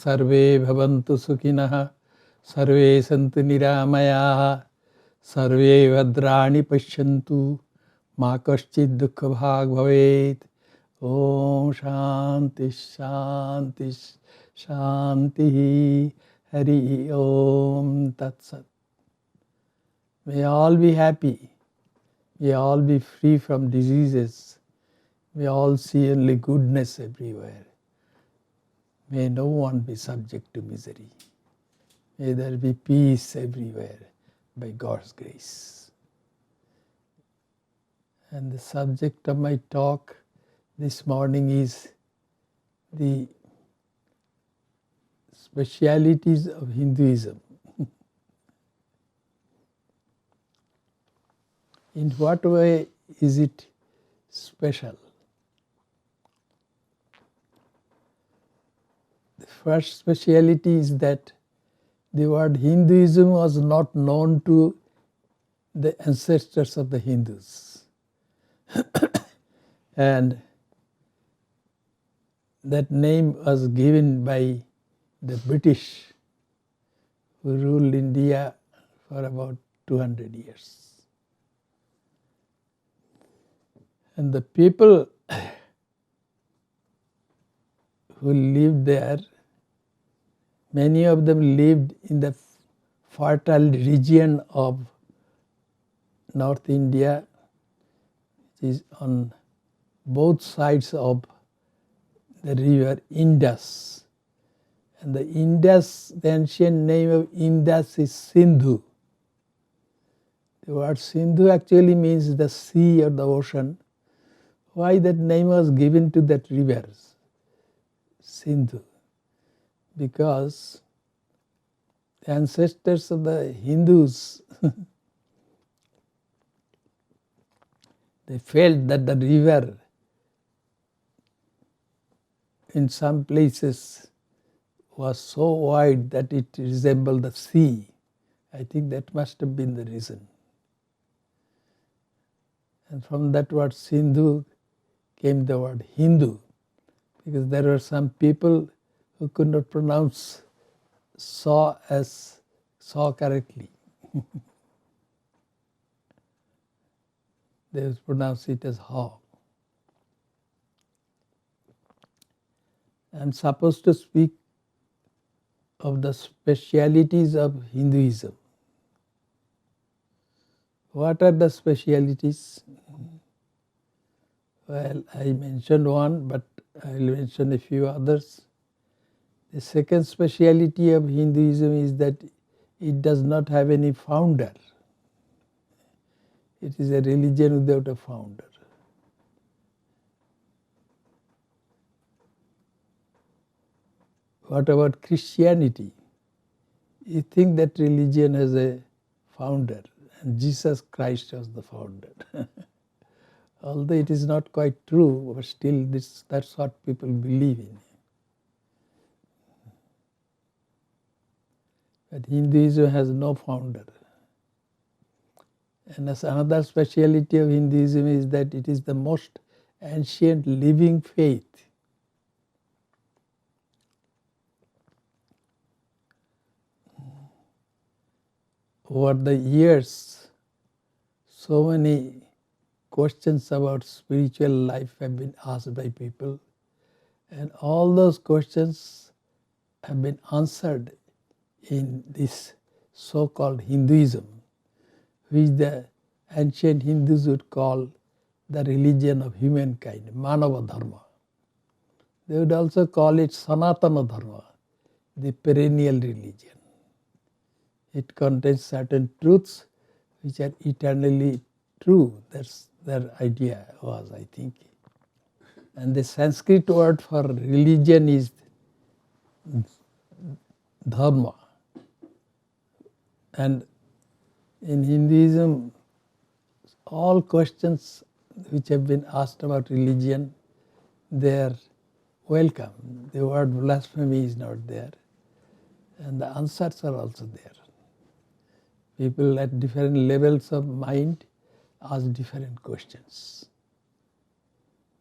Sarve bhavantu sukhinah, sarve santu niramayah, sarve vadrani pashyantu, ma kaschid dukkha bhag bhavet. Om Shanti Shanti Shanti. Hari Om Tat Sat. May all be happy. May all be free from diseases. May all see only goodness everywhere. May no one be subject to misery. May there be peace everywhere by God's grace. And the subject of my talk this morning is the specialities of Hinduism. In what way is it special? The first speciality is that the word Hinduism was not known to the ancestors of the Hindus. And that name was given by the British, who ruled India for about 200 years. And the people who lived there, many of them lived in the fertile region of North India, which is on both sides of the river Indus. And the Indus, the ancient name of Indus is Sindhu. The word Sindhu actually means the sea or the ocean. Why that name was given to that river, Sindhu? Because the ancestors of the Hindus, they felt that the river in some places was so wide that it resembled the sea. I think that must have been the reason. And from that word Sindhu came the word Hindu, because there were some people who could not pronounce saw as saw correctly. They would pronounce it as haw. I am supposed to speak of the specialities of Hinduism. What are the specialities? Well, I mentioned one, but I will mention a few others. The second speciality of Hinduism is that it does not have any founder. It is a religion without a founder. What about Christianity? You think that religion has a founder, and Jesus Christ was the founder. Although it is not quite true, but still that's what people believe in. But Hinduism has no founder. And as another speciality of Hinduism is that it is the most ancient living faith. Over the years, so many questions about spiritual life have been asked by people, and all those questions have been answered in this so-called Hinduism, which the ancient Hindus would call the religion of humankind, Manava Dharma. They would also call it Sanatana Dharma, the perennial religion. It contains certain truths which are eternally true. That's their idea was, I think. And the Sanskrit word for religion is dharma. And in Hinduism, all questions which have been asked about religion, they are welcome. The word blasphemy is not there. And the answers are also there. People at different levels of mind ask different questions.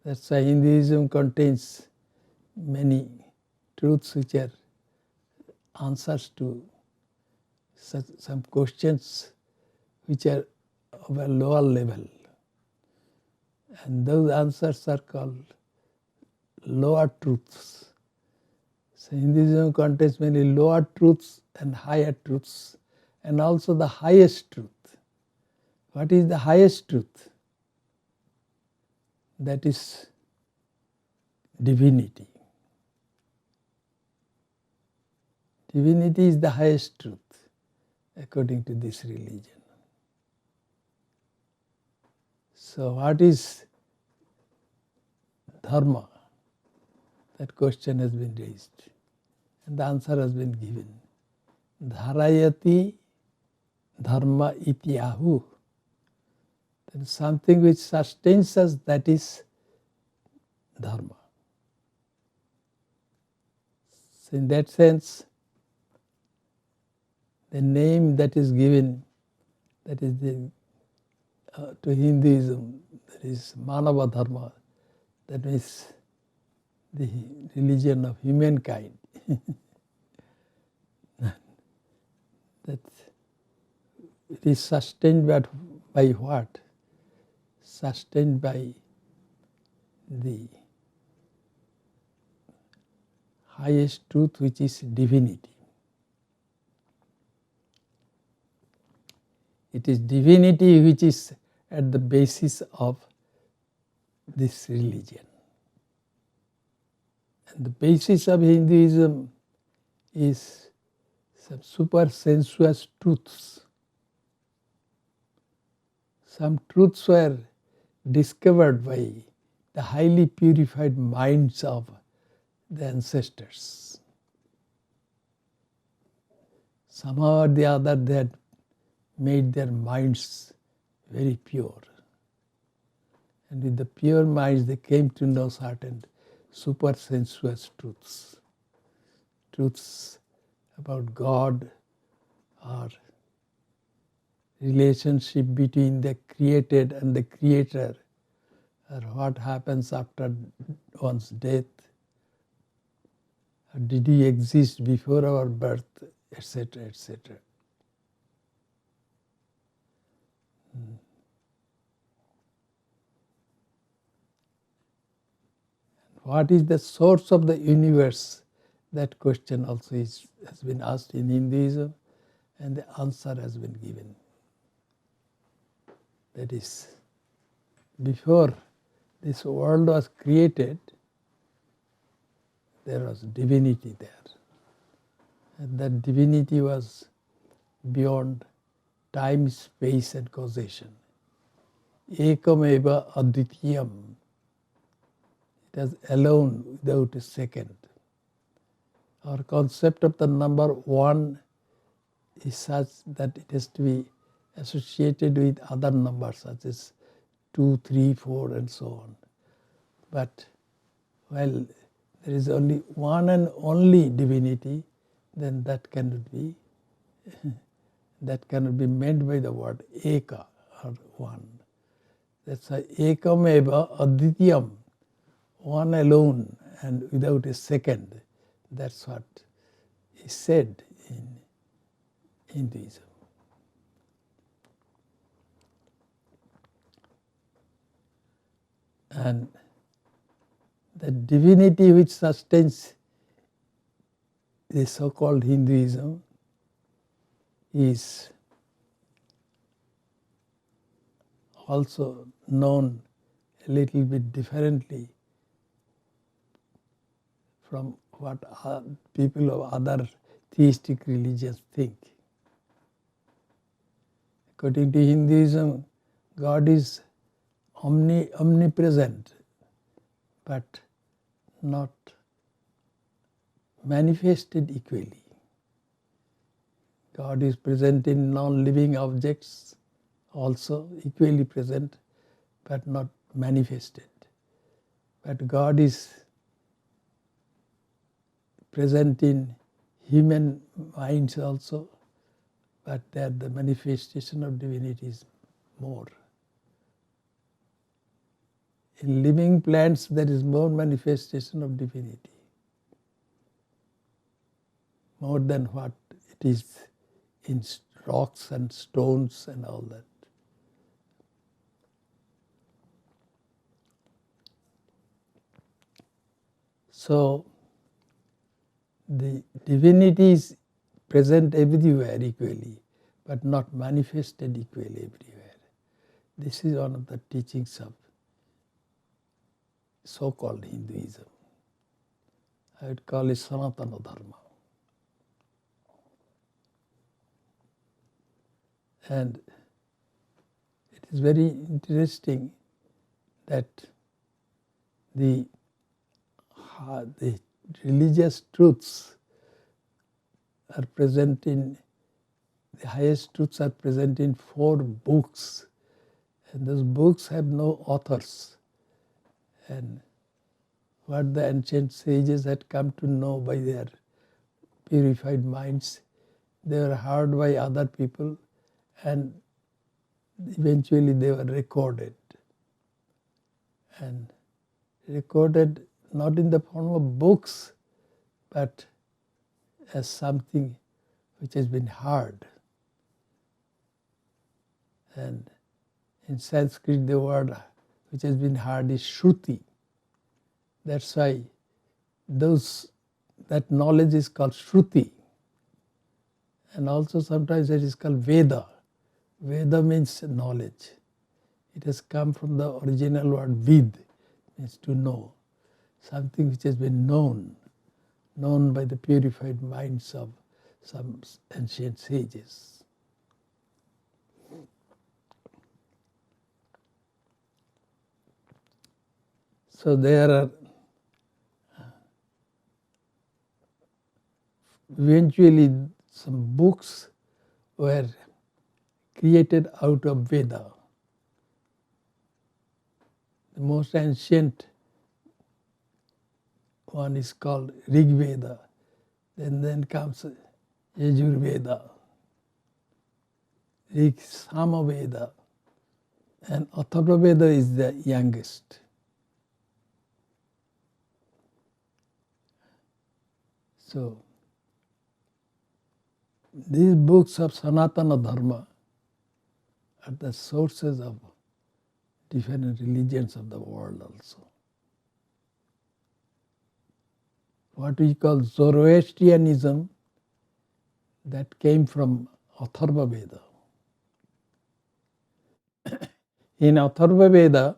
That's why Hinduism contains many truths which are answers to some questions which are of a lower level. And those answers are called lower truths. So Hinduism contains many lower truths and higher truths, and also the highest truth. What is the highest truth? That is divinity. Divinity is the highest truth according to this religion. So what is dharma? That question has been raised and the answer has been given. Dharayati dharma iti ahu. That is something which sustains us, that is dharma. So in that sense, the name that is given, that is to Hinduism, that is Manava Dharma, that means the religion of humankind. That it is sustained by what? Sustained by the highest truth, which is divinity. It is divinity which is at the basis of this religion. And the basis of Hinduism is some super sensuous truths. Some truths were discovered by the highly purified minds of the ancestors. Somehow or the other they had made their minds very pure. And with the pure minds they came to know certain super sensuous truths. Truths about God, or relationship between the created and the creator, or what happens after one's death, or did he exist before our birth, etc., etc. What is the source of the universe? That question also has been asked in Hinduism, and the answer has been given. That is, before this world was created, there was divinity there. And that divinity was beyond time, space and causation. Ekameva advitiyam. It is alone without a second. Our concept of the number one is such that it has to be associated with other numbers such as 2, 3, 4 and so on. But while there is only one and only divinity, then that cannot be meant by the word eka, or one. That's why ekameva advitiyam, one alone and without a second. That's what is said in Hinduism. And the divinity which sustains the so-called Hinduism is also known a little bit differently from what people of other theistic religions think. According to Hinduism, God is omnipresent, but not manifested equally. God is present in non-living objects, also equally present, but not manifested. But God is present in human minds also, but there the manifestation of divinity is more. In living plants there is more manifestation of divinity, more than what it is in rocks and stones and all that. So the divinity is present everywhere equally, but not manifested equally everywhere. This is one of the teachings of so-called Hinduism. I would call it Sanatana Dharma. And it is very interesting that the religious truths are present in, the highest truths are present in 4 books, and those books have no authors. And what the ancient sages had come to know by their purified minds, they were heard by other people, and eventually they were recorded. And recorded not in the form of books, but as something which has been heard. And in Sanskrit, the word which has been heard is Shruti. That's why that knowledge is called Shruti. And also sometimes it is called Veda. Veda means knowledge. It has come from the original word vid, means to know. Something which has been known by the purified minds of some ancient sages. So there are eventually some books were created out of Veda. The most ancient one is called Rig Veda. Then comes Yajur Veda, Rig Sama Veda, and Atharva Veda is the youngest. So these books of Sanatana Dharma are the sources of different religions of the world also. What we call Zoroastrianism, that came from Atharva Veda. In Atharva Veda,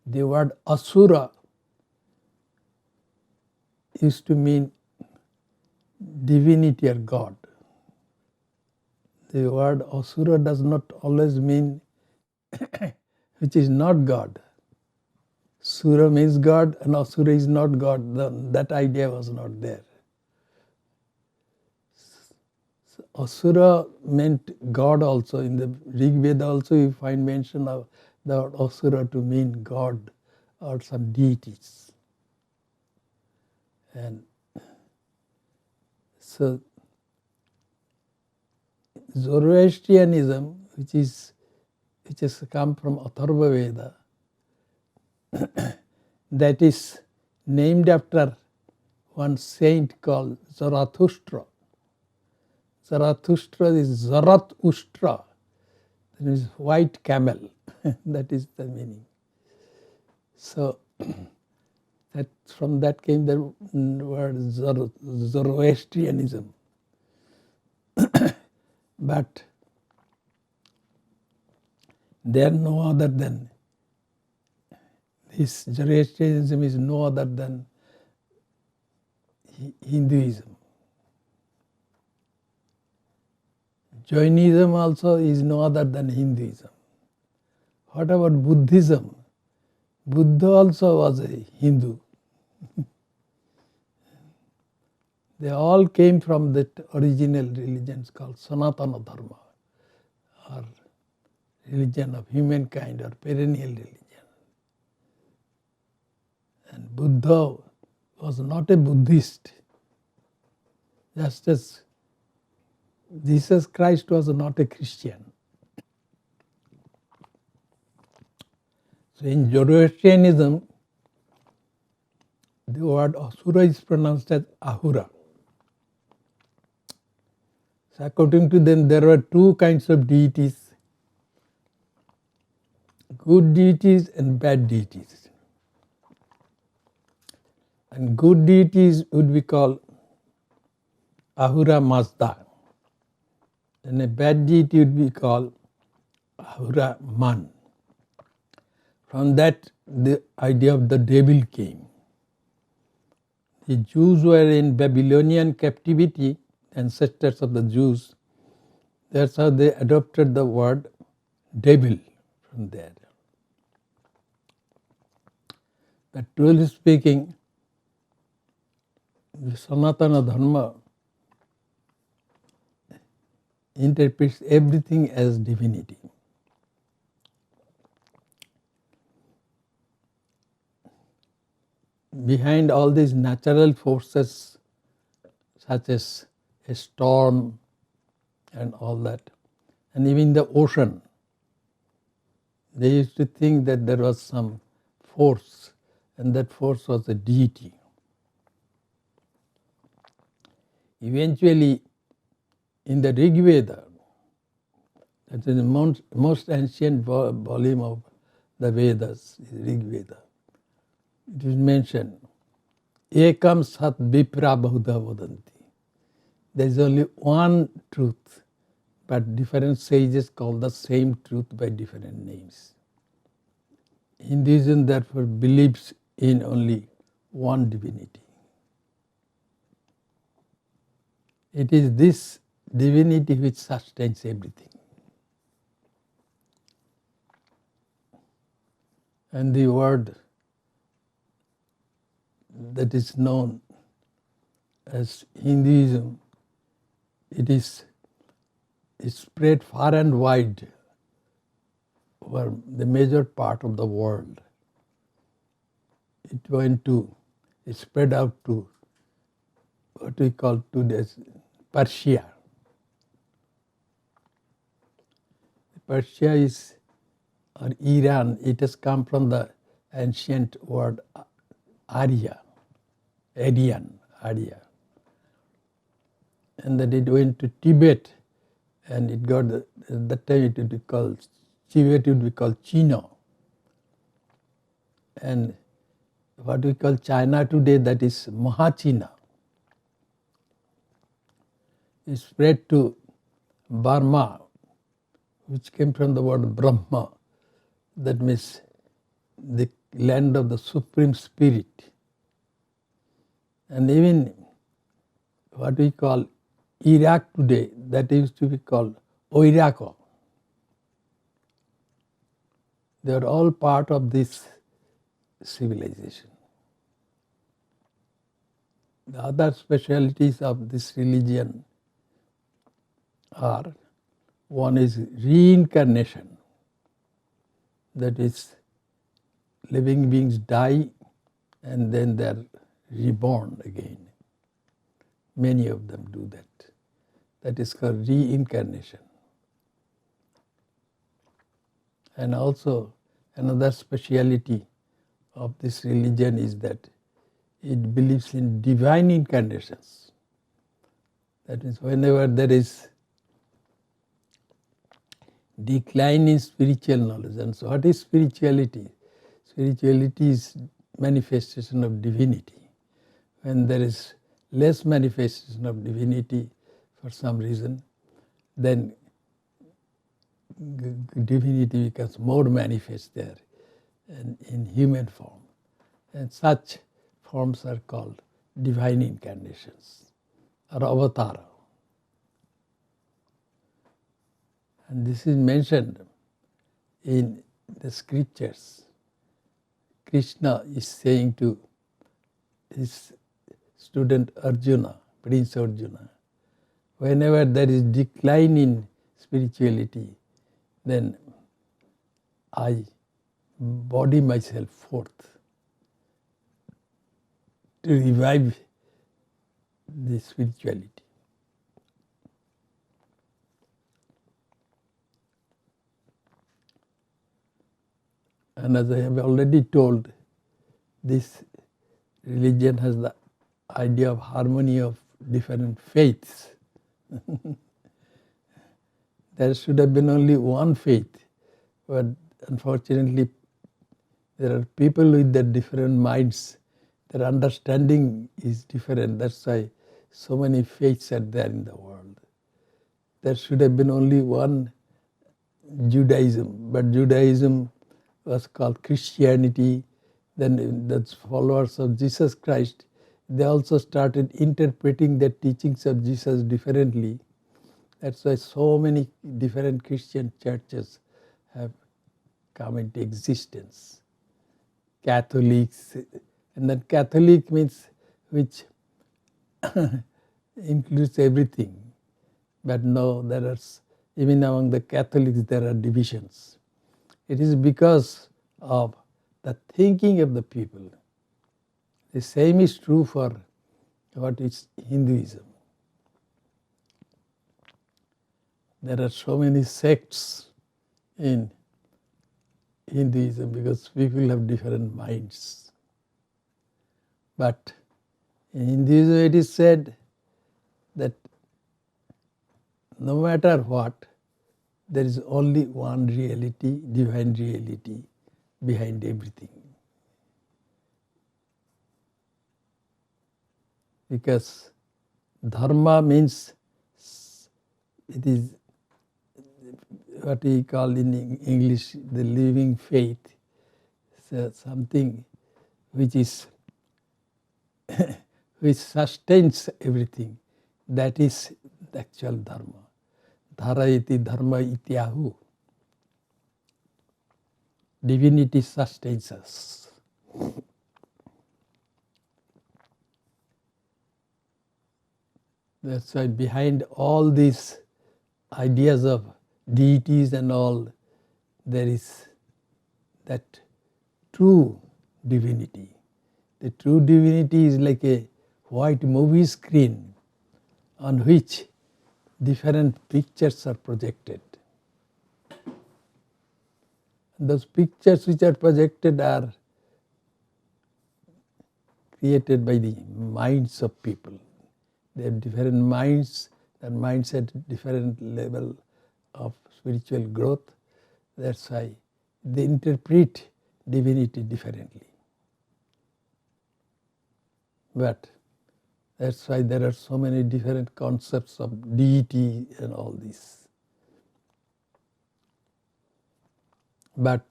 the word Asura used to mean divinity or God. The word Asura does not always mean which is not God. Sura means God and Asura is not God. That idea was not there. So Asura meant God also. In the Rig Veda also you find mention of the word Asura to mean God or some deities. And so Zoroastrianism, which has come from Atharva Veda, that is named after one saint called Zarathustra. Zarathustra is Zarat Ustra, that means white camel. That is the meaning. So from that came the word Zoroastrianism. But they are no other than, this Zoroastrianism is no other than Hinduism. Jainism also is no other than Hinduism. What about Buddhism? Buddha also was a Hindu. They all came from that original religions called Sanatana Dharma, or religion of humankind, or perennial religion. And Buddha was not a Buddhist, just as Jesus Christ was not a Christian. So in Zoroastrianism, the word Asura is pronounced as Ahura. So according to them, there were two kinds of deities, good deities and bad deities. And good deities would be called Ahura Mazda, and a bad deity would be called Ahura Man. From that, the idea of the devil came. The Jews were in Babylonian captivity, ancestors of the Jews. That's how they adopted the word devil from there. But truly speaking, the Sanatana Dharma interprets everything as divinity. Behind all these natural forces, such as a storm and all that, and even the ocean, they used to think that there was some force, and that force was a deity. Eventually, in the Rig Veda, that is the most ancient volume of the Vedas, Rig Veda, it is mentioned, Ekam Sat Vipra Bahuda Vadanti. There is only one truth, but different sages call the same truth by different names. Hinduism therefore believes in only one divinity. It is this divinity which sustains everything. And the word that is known as Hinduism, it is spread far and wide over the major part of the world. It spread out to what we call today Persia. Persia is, or Iran, it has come from the ancient word Arya, Arya. And then it went to Tibet, and it got, at that time it would be called, Tibet would be called Chino. And what we call China today, that is Mahachina. It spread to Burma, which came from the word Brahma, that means the land of the Supreme Spirit. And even what we call Iraq today, that used to be called Oirako. They are all part of this civilization. The other specialties of this religion are, one is reincarnation, that is, living beings die and then they are reborn again. Many of them do that. That is called reincarnation. And also another speciality of this religion is that it believes in divine incarnations. That means whenever there is decline in spiritual knowledge. And so what is spirituality? Spirituality is manifestation of divinity. When there is less manifestation of divinity for some reason, then divinity becomes more manifest there and in human form. And such forms are called divine incarnations or avatara. And this is mentioned in the scriptures. Krishna is saying to his student Arjuna, Prince Arjuna, whenever there is decline in spirituality, then I body myself forth to revive the spirituality. And as I have already told, this religion has the idea of harmony of different faiths. There should have been only one faith, but unfortunately there are people with their different minds. Their understanding is different. That's why so many faiths are there in the world. There should have been only one Judaism, but Judaism was called Christianity. Then the followers of Jesus Christ, they also started interpreting the teachings of Jesus differently. That's why so many different Christian churches have come into existence. Catholics, and then Catholic means which includes everything. But no, even among the Catholics there are divisions. It is because of the thinking of the people. The same is true for what is Hinduism. There are so many sects in Hinduism because people have different minds. But in Hinduism it is said that no matter what, there is only one reality, divine reality, behind everything. Because dharma means, it is what we call in English the living faith. So something which is which sustains everything. That is the actual dharma. Dhara iti dharma ityahu. Divinity sustains us. That's why behind all these ideas of deities and all, there is that true divinity. The true divinity is like a white movie screen on which different pictures are projected. Those pictures which are projected are created by the minds of people. They have different minds, and minds at different level of spiritual growth. That's why they interpret divinity differently. But that's why there are so many different concepts of deity and all this. But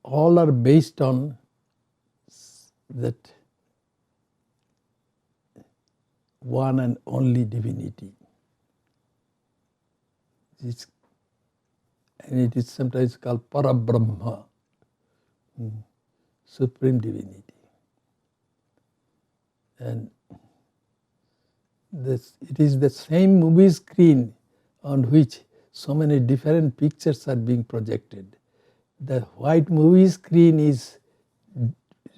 all are based on that one and only divinity. And it is sometimes called Parabrahma, supreme divinity. And it is the same movie screen on which so many different pictures are being projected. The white movie screen is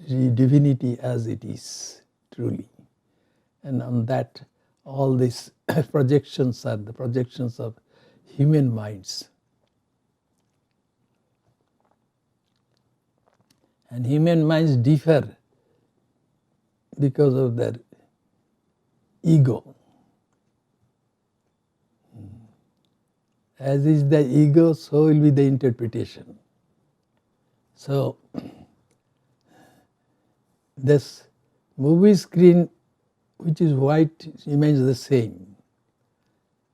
divinity as it is, truly. And on that, all these projections are the projections of human minds. And human minds differ because of their ego. As is the ego, so will be the interpretation. So, this movie screen which is white remains the same.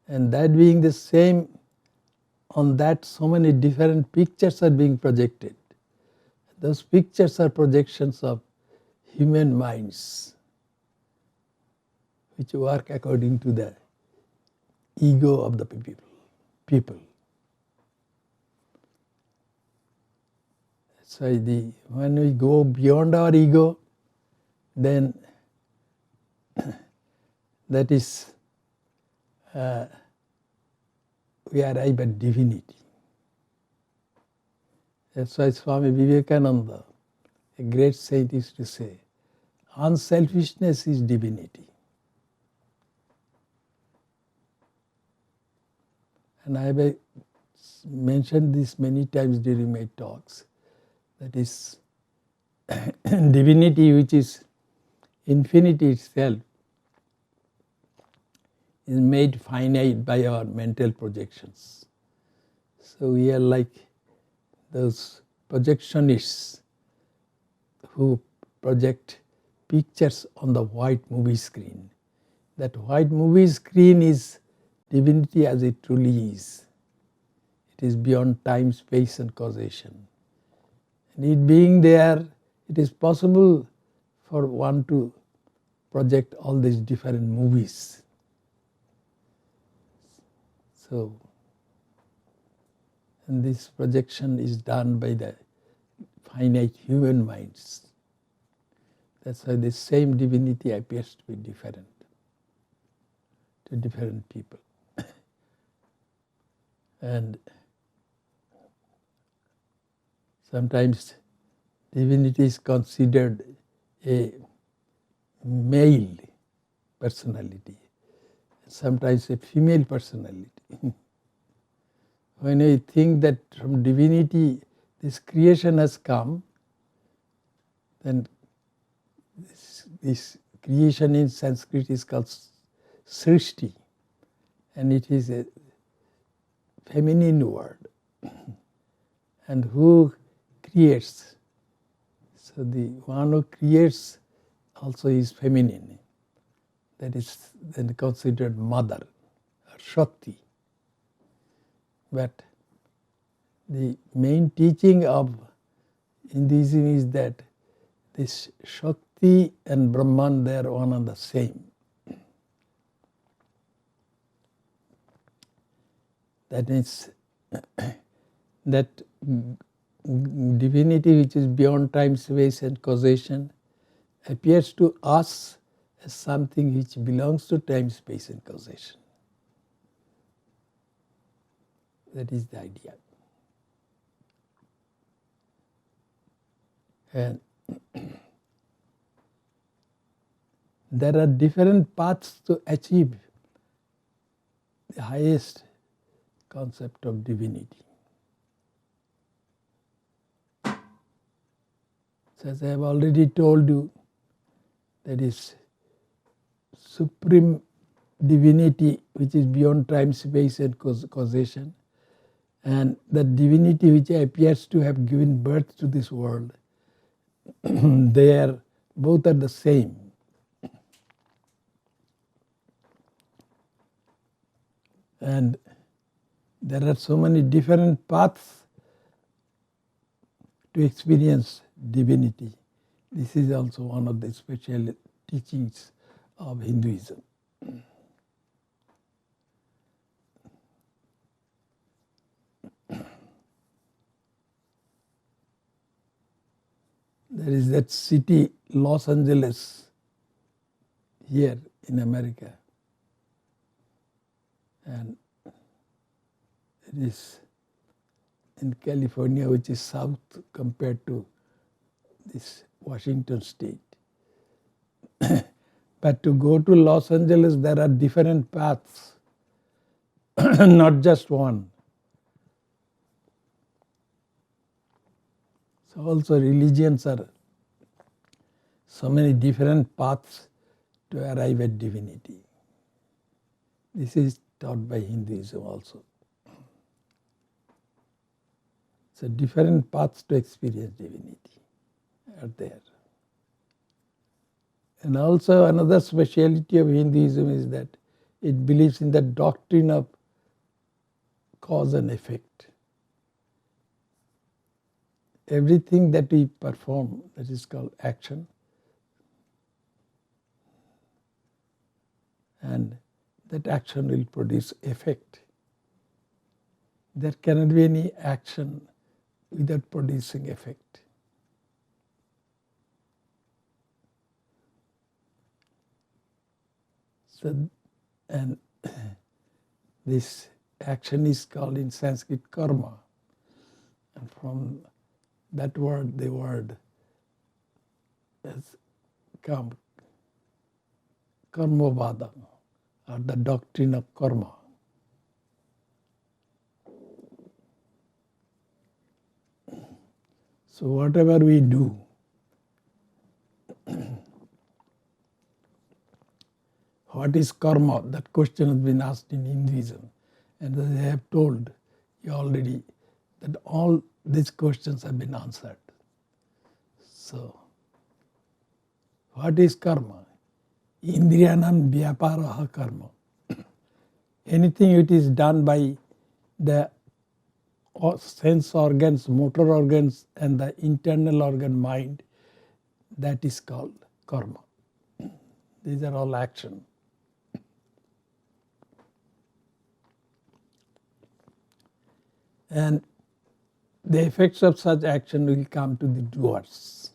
And that being the same, on that so many different pictures are being projected. Those pictures are projections of human minds which work according to the ego of the people. That's why when we go beyond our ego, then that is we arrive at divinity. That's why Swami Vivekananda, a great saint, used to say, unselfishness is divinity. And I have mentioned this many times during my talks. That is, divinity, which is infinity itself, is made finite by our mental projections. So we are like those projectionists who project pictures on the white movie screen. That white movie screen is divinity as it truly is. It is beyond time, space and causation. And it being there, it is possible for one to project all these different movies. So, and this projection is done by the finite human minds. That's why the same divinity appears to be different to different people. And sometimes divinity is considered a male personality, sometimes a female personality. When I think that from divinity this creation has come, then this creation in Sanskrit is called Srishti, and it is a feminine word. And who creates? So the one who creates also is feminine. That is then considered mother or Shakti. But the main teaching of Hinduism is that this Shakti and Brahman, they are one and the same. That means that divinity which is beyond time, space and causation appears to us as something which belongs to time, space and causation. That is the idea. And there are different paths to achieve the highest concept of divinity. So as I have already told you, there is supreme divinity which is beyond time, space and causation, and the divinity which appears to have given birth to this world. They are both are the same. And there are so many different paths to experience divinity. This is also one of the special teachings of Hinduism. There is that city, Los Angeles, here in America. And it is in California, which is south compared to this Washington state. But to go to Los Angeles, there are different paths, not just one. So also religions are so many different paths to arrive at divinity. This is taught by Hinduism also. So different paths to experience divinity are there. And also another speciality of Hinduism is that it believes in the doctrine of cause and effect. Everything that we perform, that is called action, and that action will produce effect. There cannot be any action without producing effect. So, and this action is called in Sanskrit karma, and from that word, the word has come, karmavada, or the doctrine of karma. So whatever we do, What is karma? That question has been asked in Hinduism. And they have told you already that all these questions have been answered. So, what is karma? Indriyanam vyaparaha karma. Anything which is done by the sense organs, motor organs, and the internal organ mind, that is called karma. These are all action. And the effects of such action will come to the doers.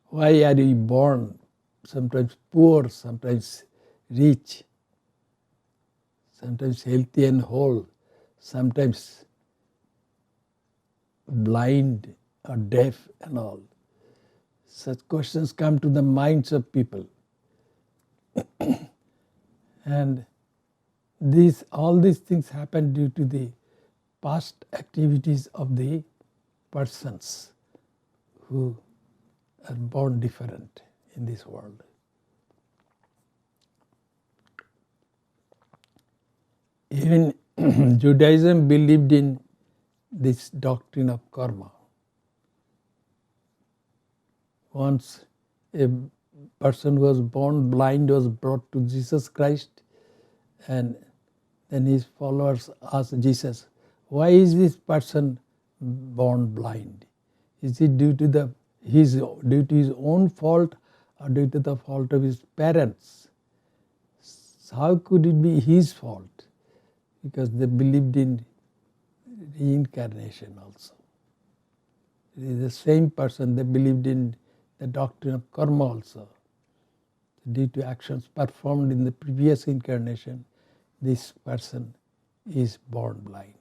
Why are we born? Sometimes poor, sometimes rich, sometimes healthy and whole, sometimes blind or deaf and all. Such questions come to the minds of people. And all these things happen due to the past activities of the persons who are born different in this world. Even Judaism believed in this doctrine of karma. Once a person who was born blind was brought to Jesus Christ, and then his followers asked Jesus, why is this person born blind? Is it due to his own fault or due to the fault of his parents? How could it be his fault? Because they believed in reincarnation also. It is the same person, they believed in the doctrine of karma also. Due to actions performed in the previous incarnation, this person is born blind.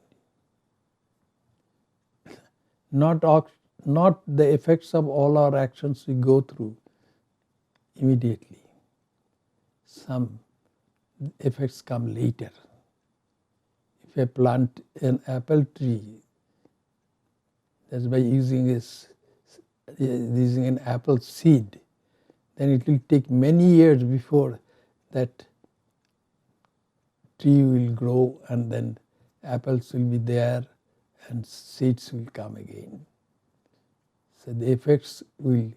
Not the effects of all our actions we go through immediately. Some effects come later. If I plant an apple tree, that's by using an apple seed, then it will take many years before that tree will grow, and then apples will be there and seeds will come again. So the effects will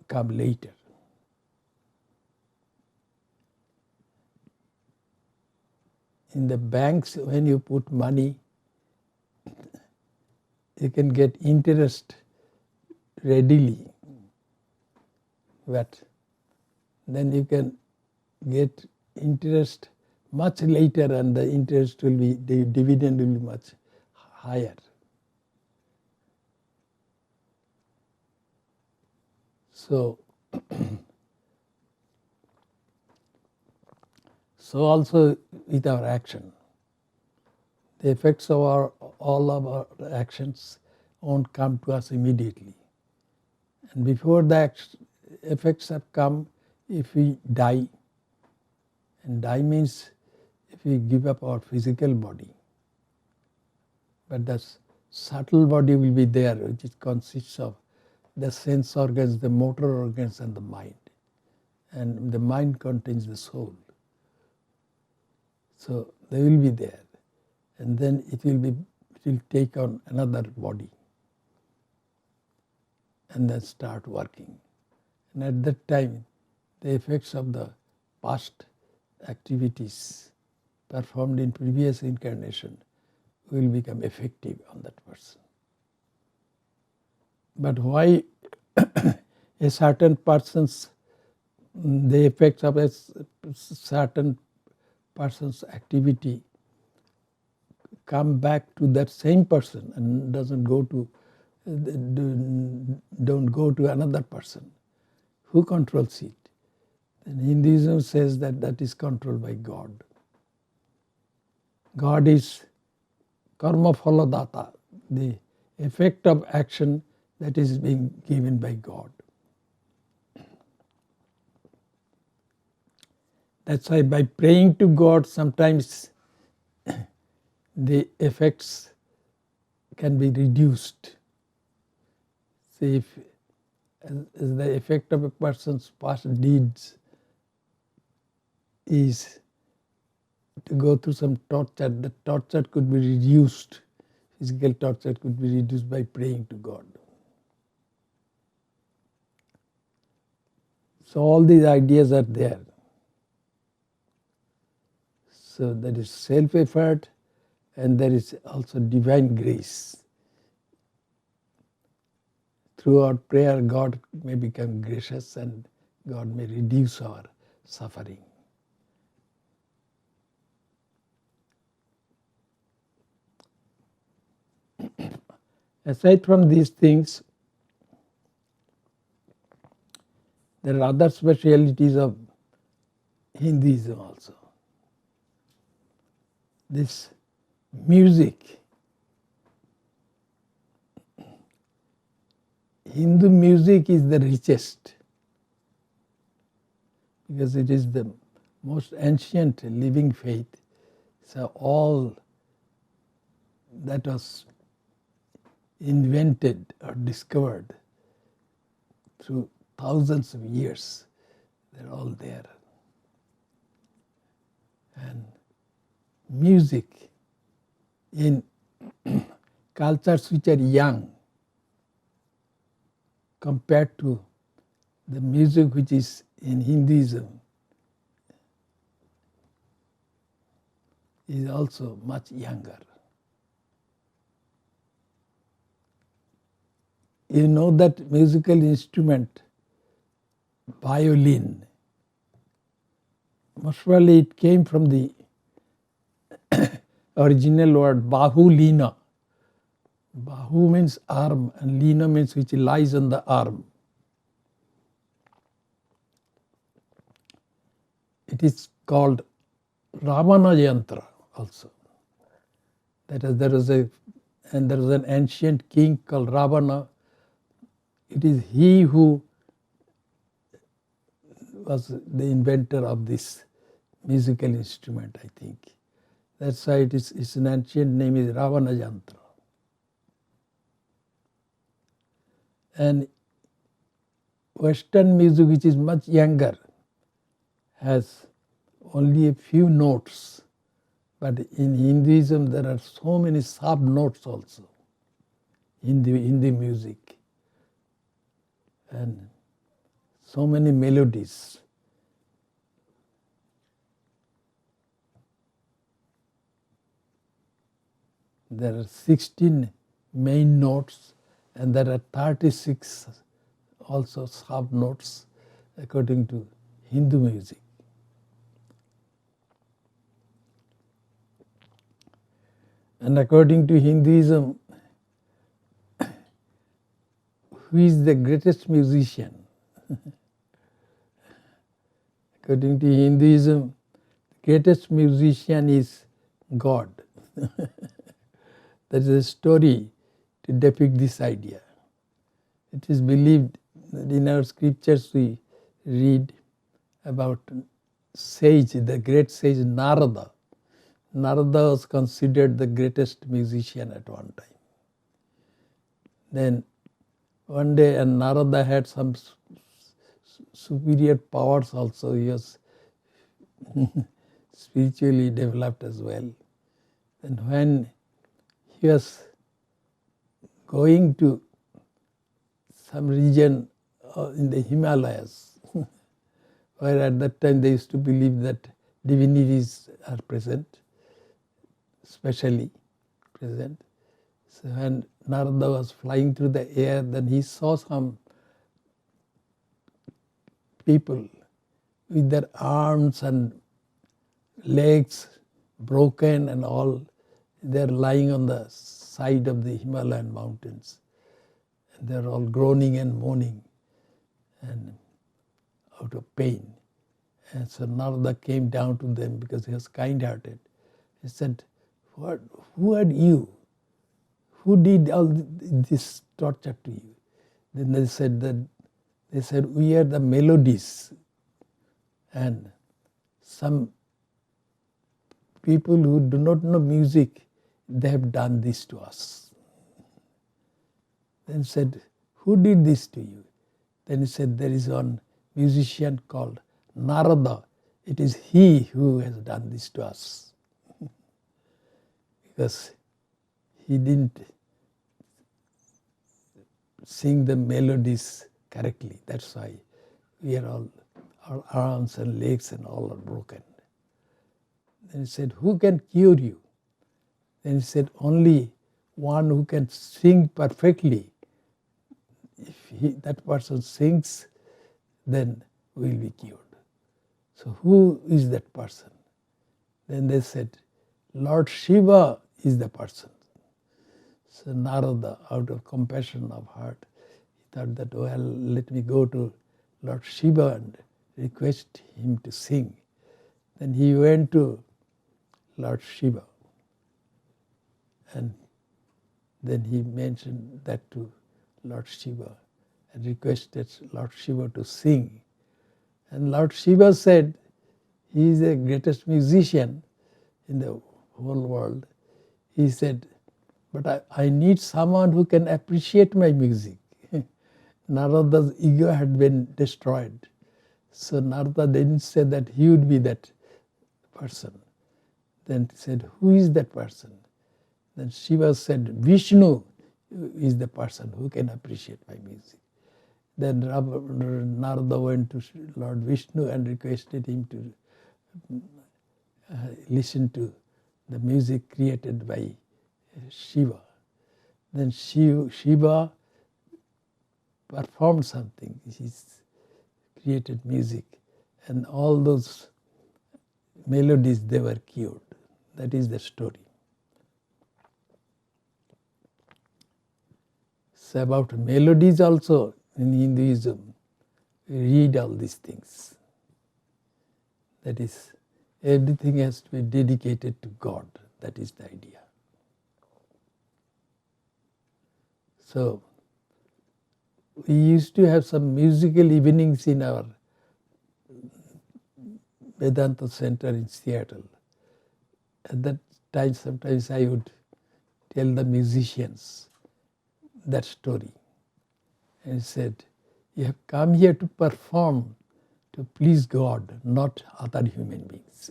come later. In the banks, when you put money, you can get interest readily, but then you can get interest much later, and the interest will be, the dividend will be much higher. So also with our action, the effects of all of our actions won't come to us immediately. And before the effects have come, if we die, and die means if we give up our physical body, but the subtle body will be there, which consists of the sense organs, the motor organs, and the mind. And the mind contains the soul. So they will be there, and then it will take on another body, and then start working. And at that time, the effects of the past activities performed in previous incarnation will become effective on that person. But why a certain person's, the effects of a certain person's activity come back to that same person and don't go to another person? Who controls it? Then Hinduism says that is controlled by God. God is karma phaladata, the effect of action that is being given by God. That's why by praying to God, sometimes the effects can be reduced. Say if as the effect of a person's past deeds is to go through some torture. The torture could be reduced, physical torture could be reduced by praying to God. So all these ideas are there. So there is self-effort and there is also divine grace. Through our prayer, God may become gracious and God may reduce our suffering. Aside from these things, there are other specialities of Hinduism also. This music, Hindu music is the richest because it is the most ancient living faith. So all that was invented or discovered through thousands of years, they're all there. And music in cultures which are young compared to the music which is in Hinduism is also much younger. You know that musical instrument, violin, most probably it came from the original word bahulina. Bahu means arm and lina means which lies on the arm. It is called Ravana yantra also. That is, there was an ancient king called Ravana. It is he who was the inventor of this musical instrument, I think. That's why its an ancient name is Ravana yantra. And Western music, which is much younger, has only a few notes. But in Hinduism there are so many sub-notes also in the music. And so many melodies. There are 16 main notes and there are 36 also sub-notes according to Hindu music. And according to Hinduism, who is the greatest musician? According to Hinduism, the greatest musician is God. There is a story to depict this idea. It is believed that in our scriptures we read about sage, the great sage Narada. Narada was considered the greatest musician at one time. Then one day, and Narada had some superior powers also. He was spiritually developed as well. And when he was going to some region in the Himalayas, where at that time they used to believe that divinities are present, specially present. So when Narada was flying through the air, then he saw some people with their arms and legs broken and all. They're lying on the side of the Himalayan mountains. And they're all groaning and moaning and out of pain. And so Narada came down to them because he was kind-hearted. He said, who are you? Who did all this torture to you? Then they said, we are the melodies. And some people who do not know music, they have done this to us. Then said, who did this to you? Then he said, there is one musician called Narada. It is he who has done this to us. Because he didn't sing the melodies correctly. That's why we are all, our arms and legs and all are broken. Then he said, who can cure you? Then he said, only one who can sing perfectly. If that person sings, then we will be cured. So who is that person? Then they said, Lord Shiva is the person. So Narada, out of compassion of heart, he thought that, well, let me go to Lord Shiva and request him to sing. Then he went to Lord Shiva, and then he mentioned that to Lord Shiva and requested Lord Shiva to sing. And Lord Shiva said, he is the greatest musician in the whole world. He said, but I need someone who can appreciate my music. Narada's ego had been destroyed. So Narada didn't say that he would be that person. Then he said, who is that person? Then Shiva said, Vishnu is the person who can appreciate my music. Then Narada went to Lord Vishnu and requested him to listen to the music created by Shiva. Then Shiva performed something. He created music, and all those melodies, they were cured. That is the story. So about melodies also in Hinduism, we read all these things. That is, everything has to be dedicated to God. That is the idea. So, we used to have some musical evenings in our Vedanta Center in Seattle. At that time, sometimes I would tell the musicians that story and said, you have come here to perform to please God, not other human beings.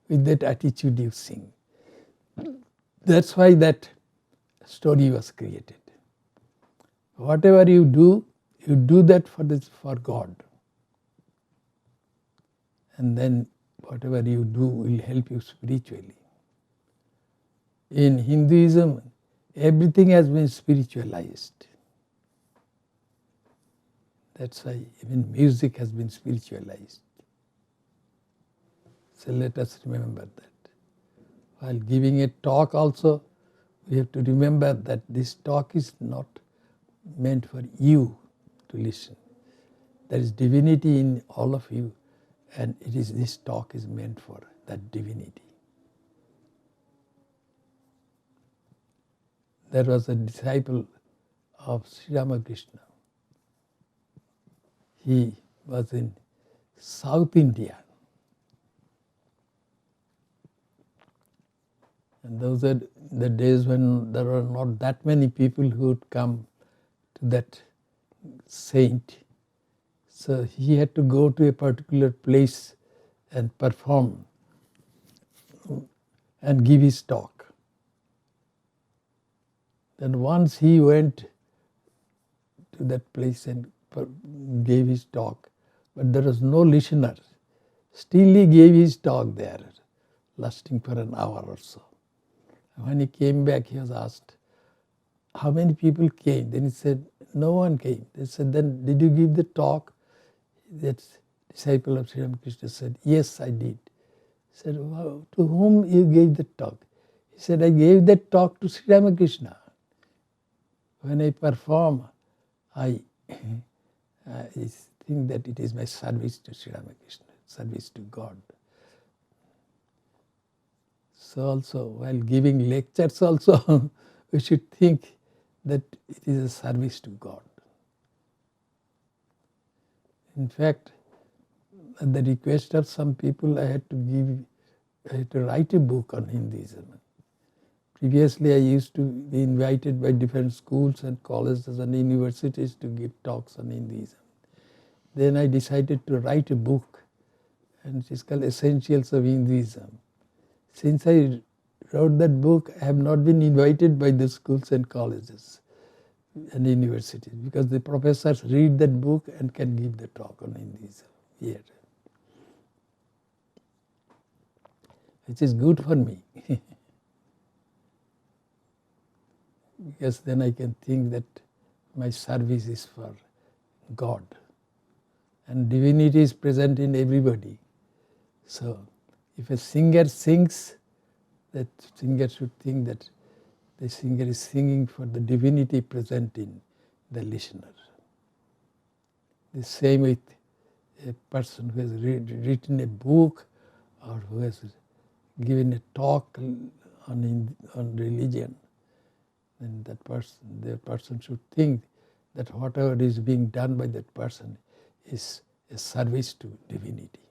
With that attitude you sing. That's why that story was created. Whatever you do that for God. And then whatever you do will help you spiritually. In Hinduism, everything has been spiritualized. That's why even music has been spiritualized. So let us remember that. While giving a talk also, we have to remember that this talk is not meant for you to listen. There is divinity in all of you, and this talk is meant for that divinity. There was a disciple of Sri Ramakrishna. He was in South India. And those are the days when there were not that many people who would come to that saint. So he had to go to a particular place and perform and give his talk. Then once he went to that place and gave his talk, but there was no listener. Still he gave his talk there, lasting for an hour or so. When he came back, he was asked, how many people came? Then he said, no one came. They said, then did you give the talk? That disciple of Sri Ramakrishna said, yes, I did. He said, well, to whom you gave the talk? He said, I gave that talk to Sri Ramakrishna. When I perform, I think that it is my service to Sri Ramakrishna, service to God. So also, while giving lectures also, we should think that it is a service to God. In fact, at the request of some people, I had to write a book on Hinduism. Previously, I used to be invited by different schools and colleges and universities to give talks on Hinduism. then I decided to write a book, and it is called Essentials of Hinduism. Since I wrote that book, I have not been invited by the schools and colleges and universities, because the professors read that book and can give the talk on Hinduism here, which is good for me. Because then I can think that my service is for God, and divinity is present in everybody. So if a singer sings, that singer should think that the singer is singing for the divinity present in the listener. The same with a person who has written a book or who has given a talk on religion, then the person should think that whatever is being done by that person is a service to divinity.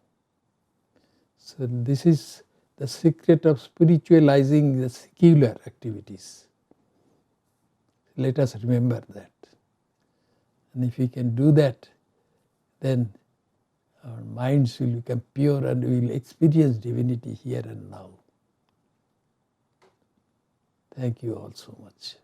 So this is the secret of spiritualizing the secular activities. Let us remember that. And if we can do that, then our minds will become pure and we will experience divinity here and now. Thank you all so much.